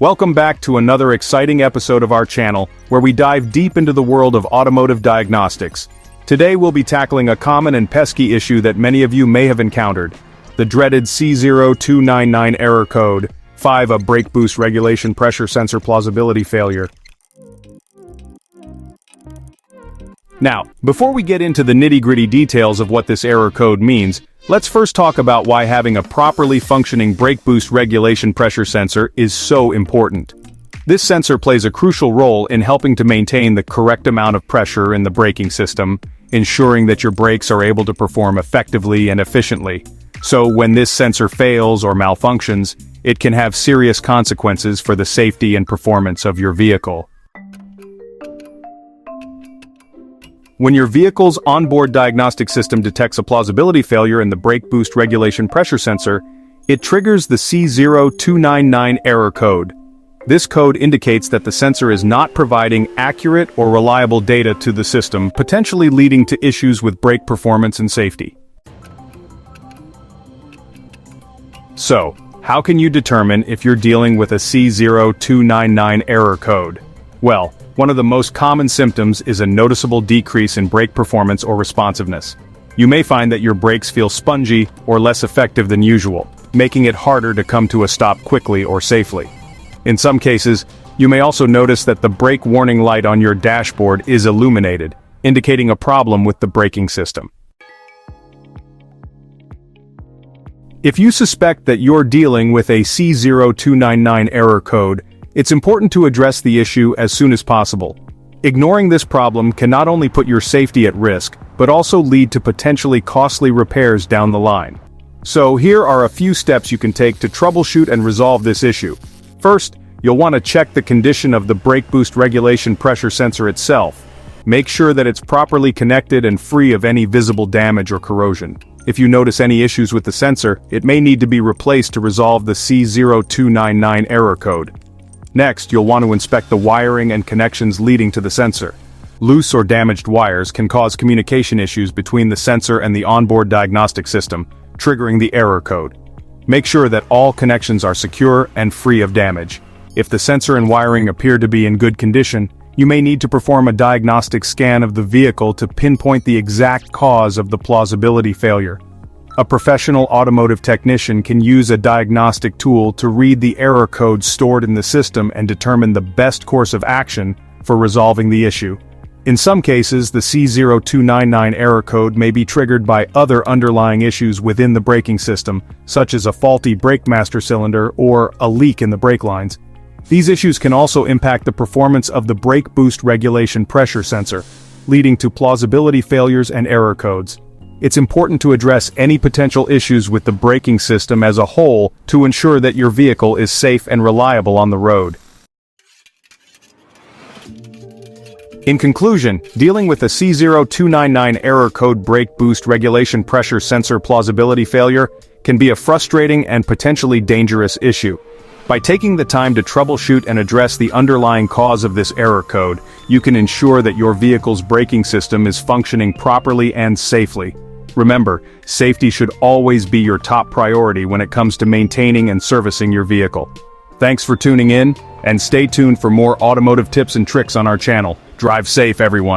Welcome back to another exciting episode of our channel, where we dive deep into the world of automotive diagnostics. Today we'll be tackling a common and pesky issue that many of you may have encountered: the dreaded C0299 error code, 5 a brake boost regulation pressure sensor plausibility failure. Now, before we get into the nitty-gritty details of what this error code means, let's first talk about why having a properly functioning brake boost regulation pressure sensor is so important. This sensor plays a crucial role in helping to maintain the correct amount of pressure in the braking system, ensuring that your brakes are able to perform effectively and efficiently. So when this sensor fails or malfunctions, it can have serious consequences for the safety and performance of your vehicle. When your vehicle's onboard diagnostic system detects a plausibility failure in the brake boost regulation pressure sensor, it triggers the C0299 error code. This code indicates that the sensor is not providing accurate or reliable data to the system, potentially leading to issues with brake performance and safety. So, how can you determine if you're dealing with a C0299 error code? Well, one of the most common symptoms is a noticeable decrease in brake performance or responsiveness. You may find that your brakes feel spongy or less effective than usual, making it harder to come to a stop quickly or safely. In some cases, you may also notice that the brake warning light on your dashboard is illuminated, indicating a problem with the braking system. If you suspect that you're dealing with a C0299 error code, it's important to address the issue as soon as possible. Ignoring this problem can not only put your safety at risk, but also lead to potentially costly repairs down the line. So here are a few steps you can take to troubleshoot and resolve this issue. First, you'll want to check the condition of the brake boost regulation pressure sensor itself. Make sure that it's properly connected and free of any visible damage or corrosion. If you notice any issues with the sensor, it may need to be replaced to resolve the C0299 error code. Next, you'll want to inspect the wiring and connections leading to the sensor. Loose or damaged wires can cause communication issues between the sensor and the onboard diagnostic system, triggering the error code. Make sure that all connections are secure and free of damage. If the sensor and wiring appear to be in good condition, you may need to perform a diagnostic scan of the vehicle to pinpoint the exact cause of the plausibility failure. A professional automotive technician can use a diagnostic tool to read the error code stored in the system and determine the best course of action for resolving the issue. In some cases, the C0299 error code may be triggered by other underlying issues within the braking system, such as a faulty brake master cylinder or a leak in the brake lines. These issues can also impact the performance of the brake boost regulation pressure sensor, leading to plausibility failures and error codes. It's important to address any potential issues with the braking system as a whole to ensure that your vehicle is safe and reliable on the road. In conclusion, dealing with a C0299 error code brake boost regulation pressure sensor plausibility failure can be a frustrating and potentially dangerous issue. By taking the time to troubleshoot and address the underlying cause of this error code, you can ensure that your vehicle's braking system is functioning properly and safely. Remember, safety should always be your top priority when it comes to maintaining and servicing your vehicle. Thanks for tuning in, and stay tuned for more automotive tips and tricks on our channel. Drive safe, everyone.